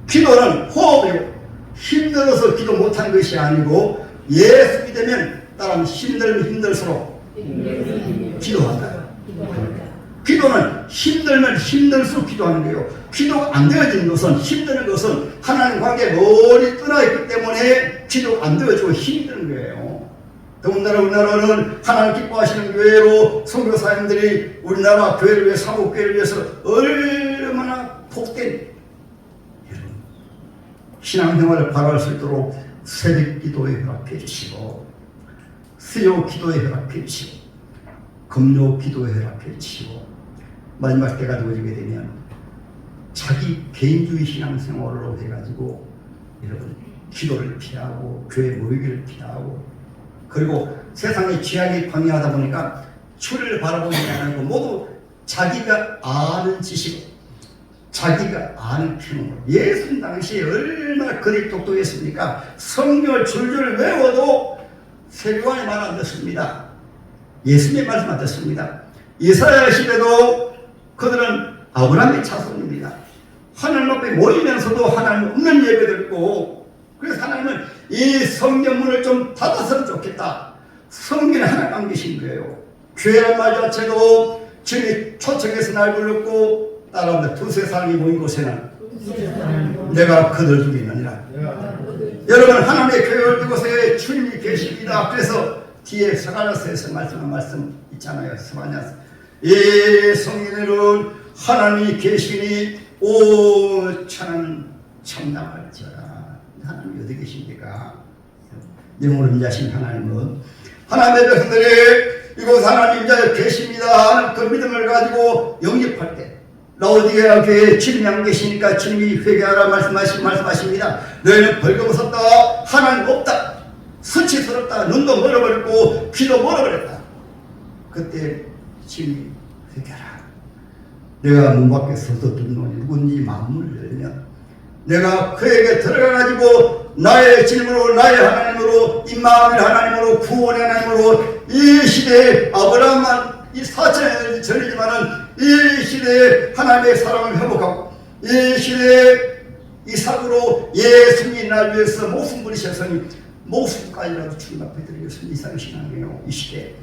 A: 기도는 호흡이고 힘들어서 기도 못하는 것이 아니고 예수 믿으면 따라하면 힘들면 힘들수록 기도한다. 기도는 힘들면 힘들수록 기도하는 거예요. 기도가 안 되어지는 것은 힘드는 것은 하나님 관계에 멀리 떠나 있기 때문에 기도가 안 되어지고 힘드는 거예요. 더군다나 우리나라는 하나님 기뻐하시는 교회로 선교사님들이 우리나라 교회를 위해 사목교회를 위해서 얼마나 복된 신앙생활을 바랄 수 있도록 새벽 기도에 허락해 주시고 수요 기도에 허락해 주시고 금요 기도에 허락해 주시고 마지막 때가 되어지게 되면 자기 개인주의 신앙생활로 해가지고 여러분 기도를 피하고 교회 모이기를 피하고 그리고 세상의 취향이 광야하다 보니까 추리를 바라보지 않고 모두 자기가 아는 지식 자기가 아는 필요로 예수님 당시에 얼마나 그리 똑똑했습니까? 성경을 줄줄 외워도 세례요한의 말 안 듣습니다. 예수님의 말씀 안 듣습니다. 이사야 시대도 그들은 아브라함의 자손입니다. 하나님 앞에 모이면서도 하나님 없는 예배 듣고 그래서 하나님은 이 성경문을 좀 닫았으면 좋겠다. 성경에 하나님 안 계신 거예요. 교회란 말 자체도 주님이 초청해서 날 불렀고 따라합니다. 두세 사람이 모인 곳에는 내가 그들 중에 있느니라. 여러분 하나님의 교회를 두고서에 주님이 계십니다. 그래서 뒤에 스가랴서에서 말씀한 말씀 있잖아요. 스가랴서 이 성경에는 하나님이 계시니 오 천한 청담할지어라. 하나님이 어디 계십니까? 영원한 자신 하나님은 하나님의 백성들이 이곳 하나님 자에 계십니다 하는 그 믿음을 가지고 영접할 때 라오디게아 교회에 주님이 안 계시니까 주님이 회개하라 말씀하십니다. 너희는 벌거벗었다. 하나님 없다. 수치스럽다. 눈도 멀어버렸고 귀도 멀어버렸다. 그때 주님이 회개하라. 내가 문 밖에 서서 듣노니 누군지 마음을 열면 내가 그에게 들어가가지고 나의 질문으로 나의 하나님으로 임마누엘 하나님으로 구원의 하나님으로 이 시대에 아브라함만 이 4천년이 전이지만은 이 시대에 하나님의 사랑을 회복하고 이 시대에 이삭으로 예수님이 날 위해서 목숨 부리셨으니 목숨까지라도 주님 앞에 드리겠습니다. 이삭의 신앙이에요. 이 시대에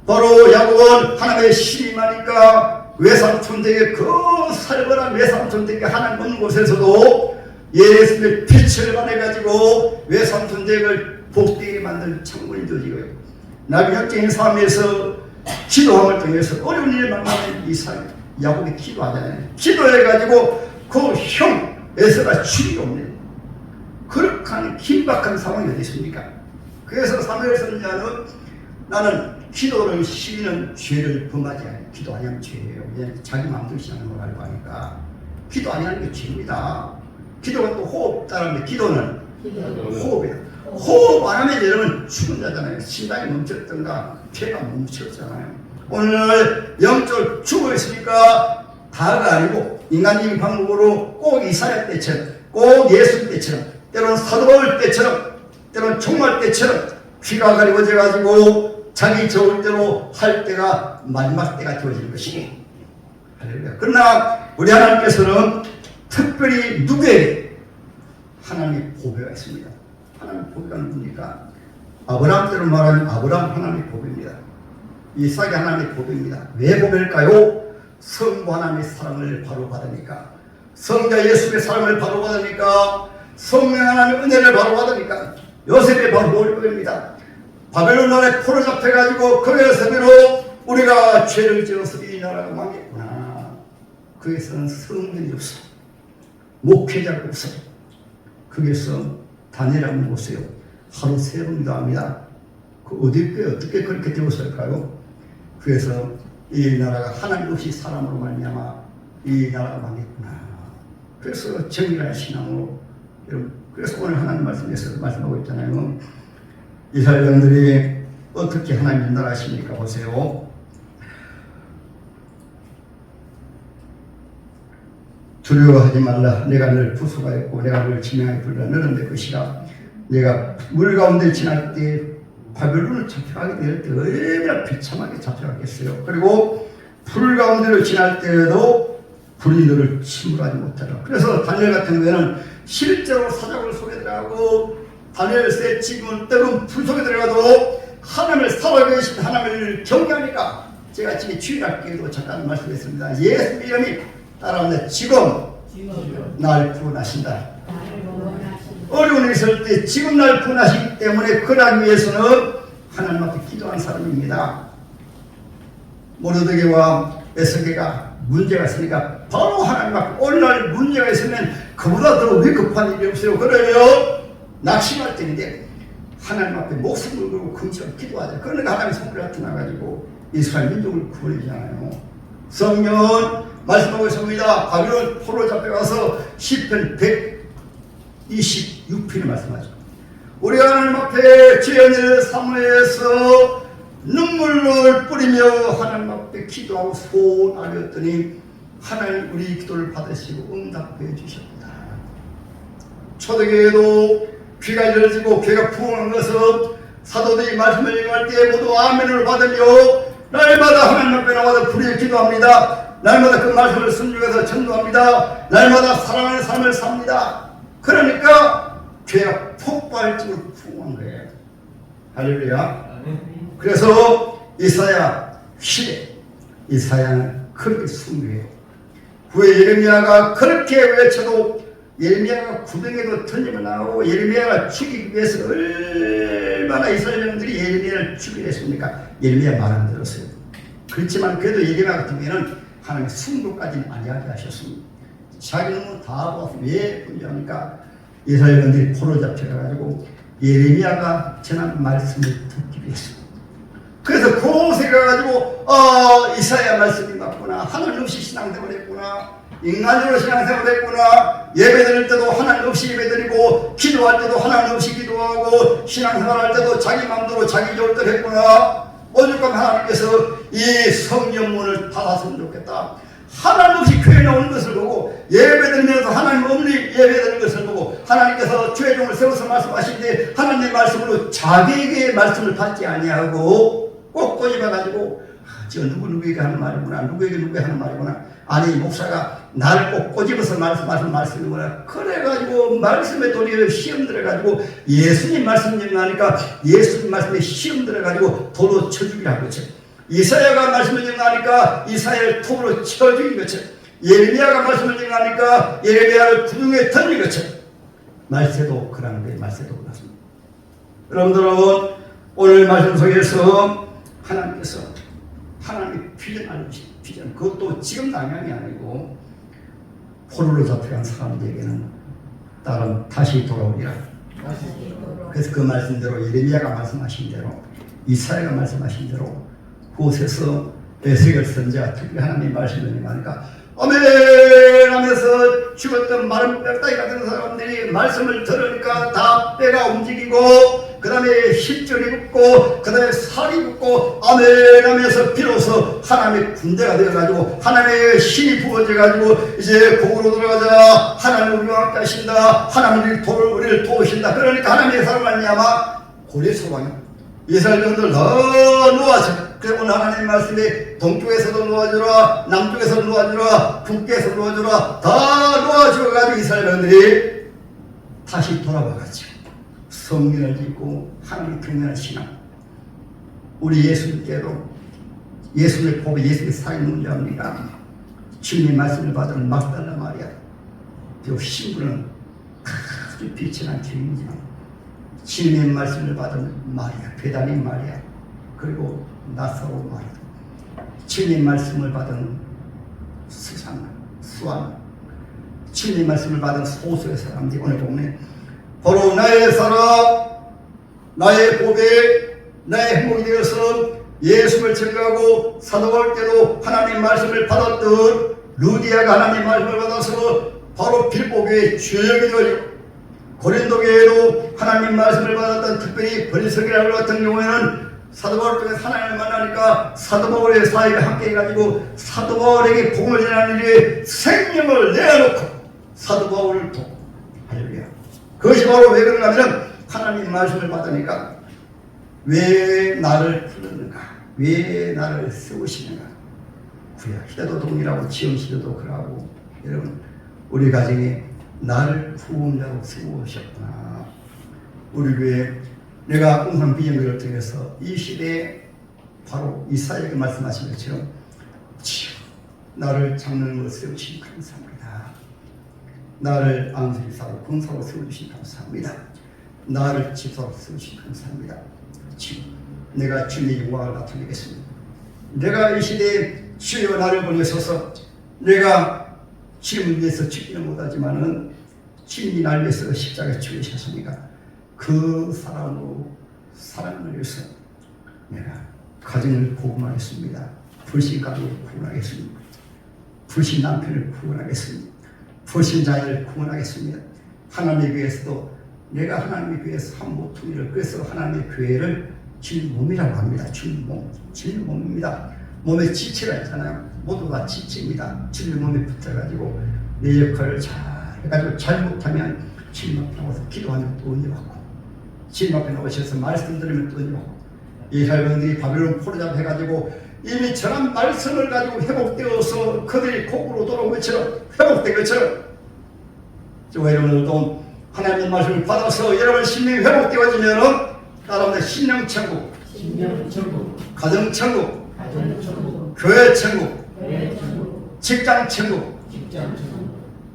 A: 바로 야곱은 하나님의 신임하니까 외삼촌댁에 그 살벌한 외삼촌댁에 하나님 없는 곳에서도 예수님의 빛을 받아가지고 외삼촌댁을 복되게 만든 창문이 되어지고요. 나비혁정의 삶에서 기도함을 통해서 어려운 일을 만나는 이삭 야곱이 기도하잖아요. 기도해가지고 그 형 에서가 죽이 없네요. 그렇게 긴박한 상황이 어디 있습니까? 그래서 사무엘 선지자는 나는 기도를 시비는 죄를 범하지 않아요. 기도 안 하면 죄예요. 왜냐하면 자기 마음대로 신앙을 하려고 하니까. 기도 안 하는 게 죄입니다. 기도가 또 호흡 따르는데 기도는 호흡이에요. 호흡 안 하면 여러분 죽은 자잖아요. 심장이 멈췄던가 폐가 멈췄잖아요. 오늘 영적 죽어 있으니까 다가 아니고 인간적인 방법으로 꼭 이사야 때처럼 꼭 예수 때처럼 때로는 사도 바울 때처럼 때로는 종말 때처럼 귀가 가리워져 가지고 자기 적을 대로 할 때가 마지막 때가 되어지는 것이니 할렐루야. 그러나 우리 하나님께서는 특별히 누구에게 하나님의 보배가 있습니다. 하나님의 보배가 누굽니까? 아브라함 때로 말하면 아브라함 하나님의 보배입니다. 이삭이 하나님의 보배입니다. 왜 보배일까요? 성부 하나님의 사랑을 바로 받으니까, 성자 예수의 사랑을 바로 받으니까, 성령 하나님의 은혜를 바로 받으니까, 요셉의 바로 보배입니다. 바벨론 나라에 포로 잡혀가지고 거기에서 비로 우리가 죄를 지어서 이 나라가 망했구나. 거기서는 성령이 없어, 목회자가 없어. 거기서 다니엘을 보세요. 하루 3번 기도합니다. 그 어떻게 그렇게 되었을까요? 그래서 이 나라가 하나님 없이 사람으로 말미암아 이 나라가 망했구나. 그래서 정밀한 신앙으로, 여러분, 그래서 오늘 하나님 말씀에서 말씀하고 있잖아요. 이스라엘 영들이 어떻게 하나님 인도하십니까? 보세요. 두려워하지 말라. 내가 너를 부수하였고 내가 너를 지명하여 불러 너는 내 것이라. 내가 물 가운데 지날 때 바벨론을 잡혀가게 될 때 얼마나 비참하게 잡혀가겠어요. 그리고 불 가운데로 지날 때에도 불이 너를 침몰하지 못하라. 그래서 다니엘 같은 경우에는 실제로 사자굴 속에 들어가고 다니엘 새 지금은 뜨거운 불 속에 들어가도 하나님을 살아계신 하나님을 경외하니까, 제가 지금 주일학교에도 잠깐 말씀했습니다. 예수 이름이 따라오는데 지금 날 구원하신다. 어려운 일이 있을 때 지금 날 구원하시기 때문에 그러기 위해서는 하나님 앞에 기도한 사람입니다. 모르드게와 에스게가 문제가 있으니까 바로 하나님 앞에, 오늘날 문제가 있으면 그보다 더 위급한 일이 없어요. 그러면 낙심할 때인데 하나님 앞에 목숨을 걸고 금치고 기도하자. 그러니까 하나님의 손을 나타나가지고 이스라엘 민족을 구원해주잖아요. 성경은 말씀하고 있습니다. 바벨론 포로 잡혀가서 시편 126편을 말씀하죠. 우리가 하나님 앞에 죄인을 사모해서 눈물을 뿌리며 하나님 앞에 기도하고 소원하였더니 하나님 우리 기도를 받으시고 응답해 주셨다. 초대교회도 귀가 열려지고 귀가 부흥한 것은 사도들이 말씀을 읽을 때 모두 아멘을 받으며 날마다 하나님 앞에 나와서 불의에 기도합니다. 날마다 그 말씀을 순종해서 전도합니다. 날마다 사랑하는 삶을 삽니다. 그러니까 죄가 폭발적으로 부흥한 거예요. 할렐루야. 그래서 이사야 시대, 이사야는 그렇게 순교해요. 후에 예레미야가 그렇게 외쳐도 예레미야가 구덩이에도 던지고 나오고 예레미야가 죽이기 위해서 얼마나 이스라엘 영들이 예레미야를 죽이려 했습니까? 예레미야 말 안 들었어요. 그렇지만 그래도 예레미야 같은 경우에는 하나님의 순교까지는 아니하게 하셨습니다. 자기는 다 보았어요. 왜 그러냐니까 이스라엘 영들이 포로 잡혀가지고 예레미야가 전한 말씀을 듣기 위해서. 그래서 그곳에 가가지고 이사야 말씀이 맞구나, 하나님 없이 신앙생활 했구나, 인간적으로 신앙생활 했구나, 예배드릴 때도 하나님 없이 예배드리고 기도할 때도 하나님 없이 기도하고 신앙생활 할 때도 자기 마음대로 자기 좋을 때 했구나. 오죽하면 하나님께서 이 성령문을 닫았으면 좋겠다. 하나님 없이 교회 나오는 것을 보고 예배드리면서 하나님 없는 예배드리는 것을 보고 하나님께서 죄종을 세워서 말씀하시는데 하나님의 말씀으로 자기에게 말씀을 받지 아니하고 꼭 꼬집어가지고 저 누구에게 하는 말이구나, 누구에게 하는 말이구나, 아니 목사가 나를 꼭 꼬집어서 말씀이구나, 그래가지고 말씀에 도리어 시험 들어가지고 예수님 말씀 전하니까 예수님 말씀에 시험 들어가지고 도로 쳐주기라고 그랬죠. 이사야가 말씀을 전하니까 이사야를 톱으로 쳐 죽인 것처럼, 예레미야가 말씀을 전하니까 예레미야를 구덩이에 던진 것처럼 말세도 그런 거예요. 말세도 그렇습니다. 여러분들은 오늘 말씀 속에서 하나님께서 하나님의 비전 알려주신 비전, 그것도 지금 당장이 아니고 포로로 잡혀간 사람들에게는 다시 돌아오리라. 그래서 그 말씀대로 예레미야가 말씀하신 대로 이사야가 말씀하신 대로 그곳에서 에스겔 선지자 특히 하나님의 말씀을 전하니까 아멘 하면서 죽었던 마른 뼈다귀 같은 사람들이 말씀을 들으니까 다 뼈가 움직이고 그 다음에 힘줄이 붙고 그 다음에 살이 붙고 아멘 하면서 비로소 하나님의 군대가 되어가지고 하나님의 신이 부어져가지고 이제 곡으로 들어가자. 하나님 우리와 함께 하신다. 하나님 우리를 도우신다. 그러니까 하나님의 사랑을 말미암아 고레 소방이 이스라엘 백성들 더 놓아져. 그래서 오늘 하나님 말씀이 동쪽에서도 놓아주라, 남쪽에서도 놓아주라, 북쪽에서도 놓아주라, 다 놓아주어가지고 이스라엘 백성들이 다시 돌아와가지고 성경을 읽고 하나님 경외하는 신앙. 우리 예수님께도 예수님의 보배, 예수님의 사랑이 문제합니다. 주님의 말씀을 받은 막달라 마리아, 그 신부는 아주 빛이 난 주인이지만 주님의 말씀을 받은 마리아, 배단인 마리아, 그리고 나사로 마리아, 주님의 말씀을 받은 수산나, 수완, 주님의 말씀을 받은 소수의 사람들이 오늘 보면 바로 나의 사랑, 나의 보배, 나의 행복이 되어서 예수를 증거하고 사도할 때도 하나님 말씀을 받았던 루디아가 하나님 말씀을 받아서 바로 빌보교의 주역이 되어지고 고린도 교회도 하나님 말씀을 받았던 특별히 버리석이라고 같은 경우에는 사도 바울 쪽에 하나님을 만나니까 사도 바울의 사역을 함께 해가지고 사도 바울에게 복음을 전하는 일에 생명을 내어놓고 사도 바울을 돕고 할렐루야. 그것이 바로 왜 그런가 하면 하나님 말씀을 받으니까 왜 나를 부르는가, 왜 나를 세우시는가. 구약 시대도 동일하고 지금 시대도 그러하고 여러분 우리 가정에 나를 구원자로 세우셨구나. 우리 교회 내가 응상 비전교를 통해서 이 시대에 바로 이사야에게 말씀하신 것처럼 나를 장로님으로 세우시니 감사합니다. 나를 안수기사로 권사로 세워주시니 감사합니다. 나를 집사로 세우시니 감사합니다. 지금 내가 주님의 영광을 나타내겠습니다. 내가 이 시대에 주여 나를 보내셔서 내가 주님을 위해서 죽지는 못하지만은 주님이 나를 위해서 십자가에 죽으셨으니까 그 사랑으로 사랑을 위해서 내가 가정을 구원하겠습니다. 불신 가족을 구원하겠습니다. 불신 남편을 구원하겠습니다. 불신 자녀를 구원하겠습니다. 하나님의 교회에서도 내가 하나님의 교회에서 한 모퉁이를 그래서 하나님의 교회를 주님 몸이라고 합니다. 주님 몸, 주님 몸입니다. 몸에 지체가 있잖아요. 모두 다 지체입니다. 주님 몸에 붙어가지고 내 역할을 잘 해가지고 잘못하면 주님 앞에 나와서 기도하면 또 은혜 받고 주님 앞에 나오셔서 말씀 들으면 또 은혜 받고 이스라엘 백성들이 바벨론 포로잡 해가지고 이미 전한 말씀을 가지고 회복되어서 그들이 곡으로 돌아온 것처럼 회복된 것처럼 여러분들도 하나님의 말씀을 받아서 여러분 심령이 회복되어지면은 따라오는 신령천국, 가정천국, 교회천국, 직장천국,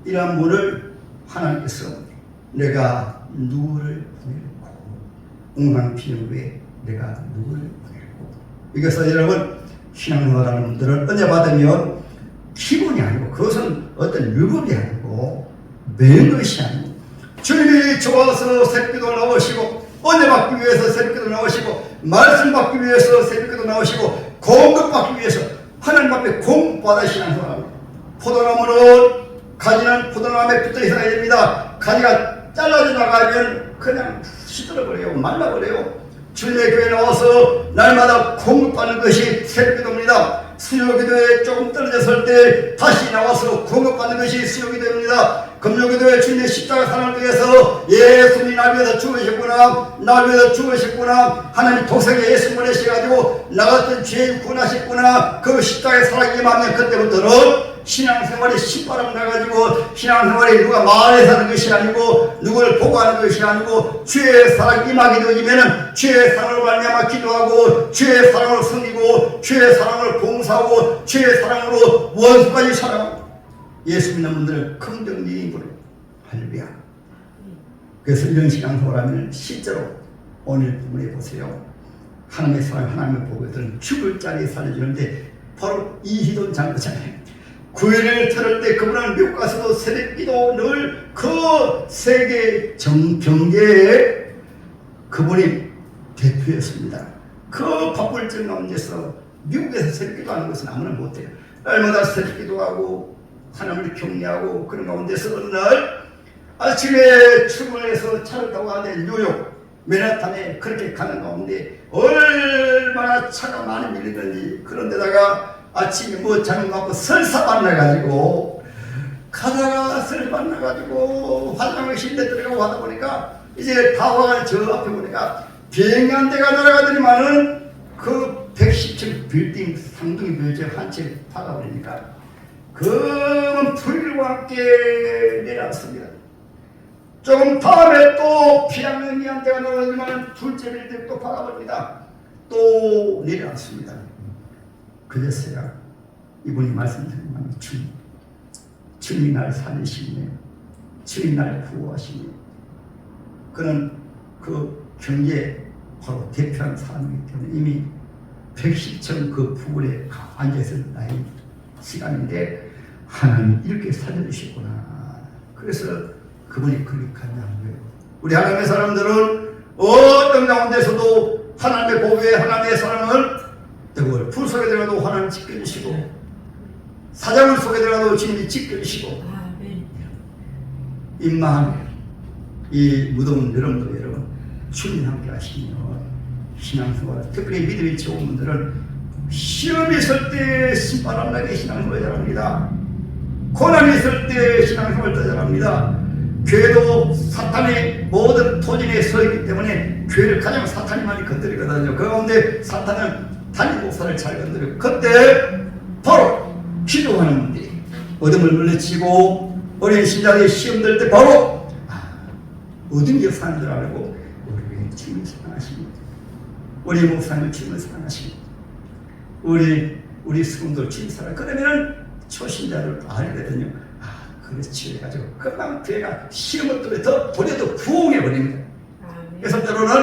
A: 이러한 문을 하나님께서 내가 누구를 보내고 웅랑피는왜 내가 누구를 보내고 이것은 여러분 신앙생활하는 분들은 은혜 받으면 기분이 아니고 그것은 어떤 율법이 아니고 매인 것이 아니고 주님이 좋아서 새벽기도 나오시고 은혜 받기 위해서 새벽기도 나오시고 말씀 받기 위해서 새벽기도 나오시고 공급 받기 위해서 하나님 앞에 공급받아 신앙생활합니다. 포도나무는 가지는 포도나무에 붙어 있어야 됩니다. 가지가 잘라져 나가면 그냥 시들어버려요. 말라버려요. 주님의 교회에 나와서 날마다 공급받는 것이 새벽기도입니다. 수요기도에 조금 떨어졌을 때 다시 나와서 공급받는 것이 수요기도입니다. 금요기도에 주님의 십자가 사랑을 위해서 예수님이 날 위해서 죽으셨구나, 날 위해서 죽으셨구나, 하나님 독생에 예수 보내셔가지고 나갔던 죄인 구원하셨구나, 그 십자가의 사랑이 임하면 그때부터는 신앙생활이 신바람 나가지고 신앙생활이 누가 마을에 사는 것이 아니고 누구를 보고하는 것이 아니고 주의 사랑이 임하게 되어지면은 주의 사랑을 말미암아 기도하고 주의 사랑을 섬기고 주의 사랑을 봉사하고 주의 사랑으로 원수까지 사랑하고 예수 믿는 분들은 긍정적인 입으로 할렐루야. 그래서 이런 신앙생활하면 실제로 오늘 부분에 보세요. 하나님의 사랑, 하나님의 복을 죽을 자리에 살려주는데 바로 이희돈 장로잖아요. 구일을 들을 때 그분은 미국 가서도 새벽기도 늘 그 세계 경계에 그분이 대표였습니다. 그 바쁠 가운데서 미국에서 새벽기도 하는 것은 아무나 못해요. 날마다 새벽기도 하고 하나님을 경외하고 그런 가운데서 어느 날 아침에 출근해서 차를 타고 가는데 뉴욕 맨하탄에 그렇게 가는 가운데 얼마나 차가 많이 밀리는지, 그런데다가 아침에 뭐 잘못 갖고 설사 만나가지고 가다가 설사 만나가지고 화장실에 들어가고 하다 보니까 이제 다 와가 저 앞에 보니까 비행기 한 대가 날아가더니만은 그 110층 빌딩 상둥이 묘지 한 채 박아버리니까 그 불길과 함께 내려왔습니다. 조금 다음에 또 피하는 한 대가 날아가더니만 둘째 빌딩 또 박아버립니다. 또 내려왔습니다. 그제서야 이분이 말씀드린 주님이 날 살리시네, 주님이 날 구호하시네. 그는 그 경제에 바로 대표하는 사람이기 때문에 이미 110층 그 부근에 앉아있을 나이 시간인데 하나님 이렇게 살려주시구나. 그래서 그분이 그렇게 가능한 거예요. 우리 하나님의 사람들은 어떤 가운데서도 하나님의 보배에 하나님의 사랑을 불 속에 들어가도 하나님 지켜주시고, 사자굴 속에 들어가도 주님이 지켜주시고, 임마하면 이 무더운 여러분 주님 함께 하시며 신앙생활, 특별히 믿음이 좋은 분들은 시험이 있을 때 신발 안 나게 신앙생활 잘합니다. 고난이 있을 때 신앙생활 더 잘합니다. 교회도 사탄의 모든 토진에 서있기 때문에 교회를 가장 사탄이 많이 건드리거든요. 그 가운데 사탄은 단임 목사를 잘 건드려요. 그때 바로 기도하는 분들이 어둠을 물리치고 어린 신자들이 시험 들 때 바로 어둠이 역사하는 줄 알고 우리 주님을 사랑하십니다. 우리 목사님을 주님을 사랑하십니다. 우리 수금들 주님 사랑. 그러면은 초신자들 알거든요. 그렇지 해가지고 금방 그애가 시험을 통해 더 보내도 부흥해 버립니다. 그래서 때로는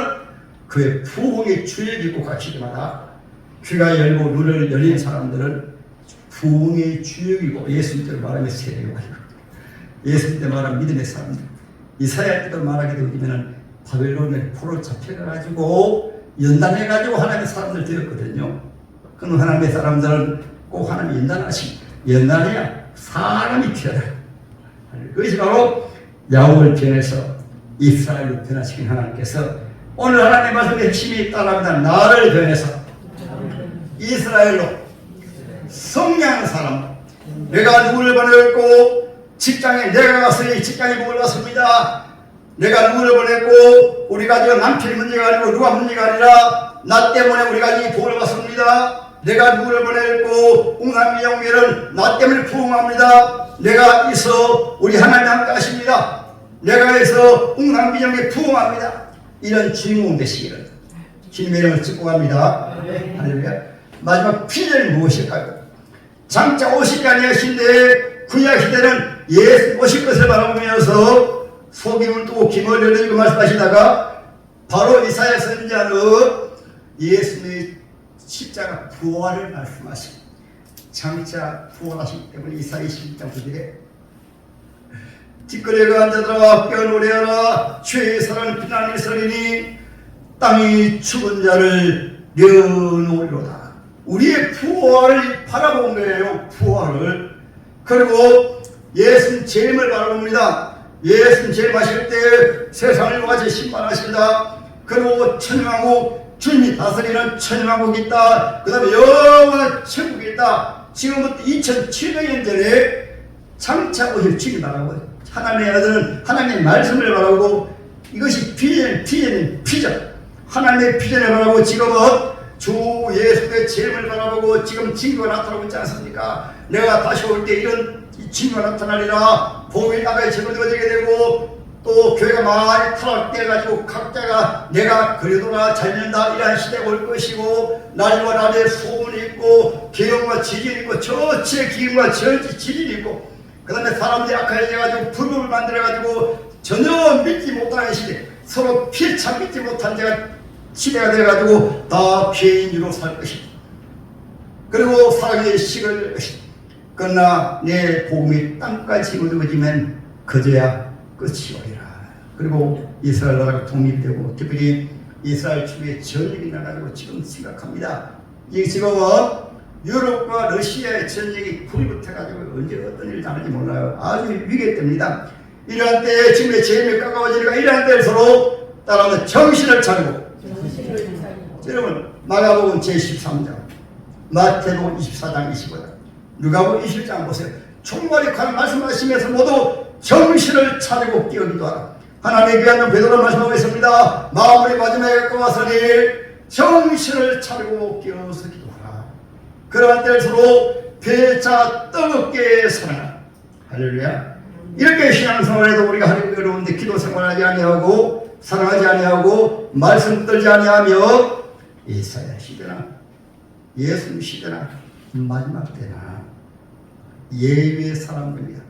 A: 그의 부흥의 주역이고 가실 때마다 귀가 열고 눈을 열린 사람들은 부흥의 주역이고, 예수님께로 말하면 세례요한이고, 예수님 때 말하면 믿음의 사람들, 이사야 때도 말하게 되면 바벨론에 포로 잡혀가지고 연단해가지고 하나님의 사람들 되었거든요. 그럼 하나님의 사람들은 꼭 하나님 연단해야 사람이 필요하다. 그것이 바로 야곱을 변해서 이스라엘로 변화시킨 하나님께서 오늘 하나님의 말씀의 핵심이 따라합니다. 나를 변해서 이스라엘로 성량한 사람, 내가 누구를 보냈고 직장에 내가 가서 이 직장에 복을 받습니다. 내가 누구를 보냈고 우리가 지금 남편이 문제가 아니고 누가 문제가 아니라 나 때문에 우리가 이 복을 받습니다. 내가 누구를 보냈고 웅산미영교회는 나 때문에 부흥합니다. 내가 있어 우리 하나님 함께 하십니다. 내가 있어 웅산미영교회 부흥합니다. 이런 주인공 되시기를 주님의 이름을 찍고 갑니다. 할렐루야. 마지막 비전이 무엇일까요? 장차 오시지 아니하신데 구약 시대는 예수 오실 것을 바라보면서 소김을 두고 김을 열어주고 말씀하시다가 바로 이사야 선지자는 예수님의 십자가 부활을 말씀하십니다. 장차 부활하시기 때문에 이사야 21장 9절에 뒷거리가 앉아들어 뼈 노래하라 주의 사랑은 피난이 서리니 땅이 죽은 자를 내어놓으리로다. 우리의 부활을 바라본 거예요. 부활을. 그리고 예수님 재림을 바라봅니다. 예수님 재림하실 때 세상을 같이 심판하신다. 그리고 천명하고 주님이 다스리는 천명하고 있다. 그 다음에 영원한 천국이 있다. 지금부터 2700년 전에 장차 오실 주님 바라고 하나님의 아들은 하나님의 말씀을 바라고 이것이 비전 하나님의 비전을 바라고 지금은 주 예수의 재림을 바라보고 지금 징조가 나타나고 있지 않습니까? 내가 다시 올 때 이런 징조가 나타나리라. 복음이 나라에 제거되게 되고 또 교회가 많이 타락돼가지고 각자가 내가 그래도나 잘 된다 이러한 시대가 올 것이고 날과 날에 소문이 있고 기름과 지진이 있고 저치의 기름과 지진이 있고 그 다음에 사람들이 악해져가지고 불법을 만들어가지고 전혀 믿지 못하는 시대, 서로 필참 믿지 못한 데가 시대가 돼가지고 다 죄인으로 살 것이다. 그리고 사랑의 식을 낼 것이다. 그러나 내 복음이 땅까지 이루어지면 그제야 끝이 오리라. 그리고 이스라엘 나라가 독립되고 특별히 이스라엘 축의 전쟁이 나가지고 지금 심각합니다. 이 지금은 유럽과 러시아의 전쟁이 불이 붙어가지고 언제 어떤 일이 나는지 몰라요. 아주 위기됩니다. 이러한 때에 지금의 재임이 가까워지니까 이러한 때에 서로 따라하면 정신을 차리고, 여러분 마가복음 제13장, 마태복음 24장 25장, 누가복음 21장 보세요. 총괄이 관 말씀하시면서 모두 정신을 차리고 깨어기도하라. 하나님의 귀한 베드로 말씀하고 있습니다. 마무리 마지막에 가까워서니 정신을 차리고 깨어서 기도하라. 그러한 때를 서로 배차 뜨겁게 사랑하라. 할렐루야. 이렇게 신앙생활에도 우리가 하기 어려운데 기도 생활하지 아니하고 사랑하지 아니하고 말씀 떨지 아니하며 이사야 시대나 예수님 시대나 마지막 때나 예외의 사람들입니다.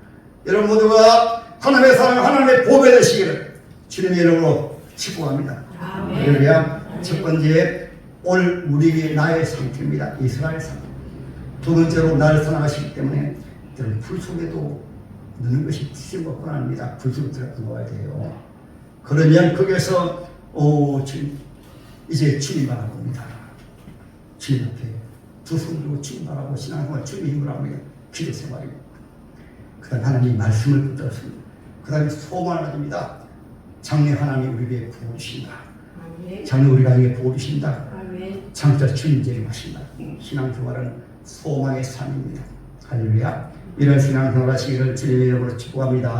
A: 여러분 모두가 하나님의 사랑, 하나님의 복이 되시기를 주님의 이름으로 축복합니다. 할렐루야. 첫 번째, 오늘 우리에게 나의 상태입니다. 이스라엘 상태. 두 번째로 나를 사랑하시기 때문에 여러분 불 속에도 넣는 것이 지금 아닙니다. 불 속에 들어가 놓아야 돼요. 그러면 거기에서 주님, 이제 주님 바라봅니다. 주님 앞에 두 손 들고 주님 바라보고 신앙생활 주님 힘으로 합니다. 기도 생활입니다. 그 다음에 하나님 말씀을 붙들었습니다. 그 다음에 소망을 가집니다. 장래 하나님 우리에게 부어주신다. 장래 우리 가정에 부어주신다. 장차 주님 재림하신다. 신앙생활은 소망의 삶입니다. 할렐루야. 이런 신앙생활 하시기를 주님의 이름으로 축복합니다.